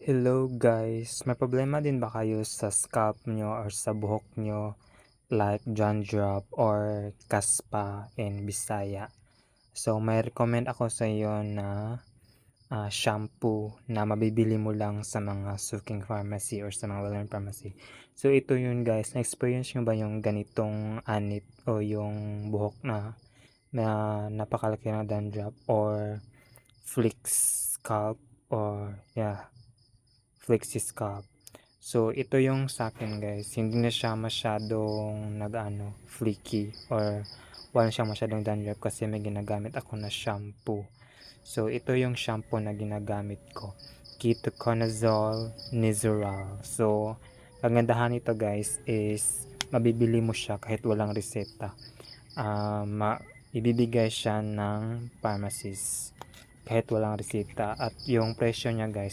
Hello guys, may problema din ba kayo sa scalp nyo or sa buhok nyo like dandruff or caspa in Bisaya? So may recommend ako sa iyo na shampoo na mabibili mo lang sa mga suking pharmacy or sa mga well-known pharmacy. So ito yun guys, na-experience nyo ba yung ganitong anit o yung buhok na napakalaki ng dandruff or flakes scalp or flexi scalp. So, ito yung sa akin guys. Hindi na siya masyadong flaky or wala siyang masyadong dandruff kasi may ginagamit ako na shampoo. So, ito yung shampoo na ginagamit ko. Ketoconazole Nizoral. So, kagandahan nito guys is mabibili mo siya kahit walang reseta. Ibibigay siya ng pharmacist kahit walang reseta at yung presyo niya guys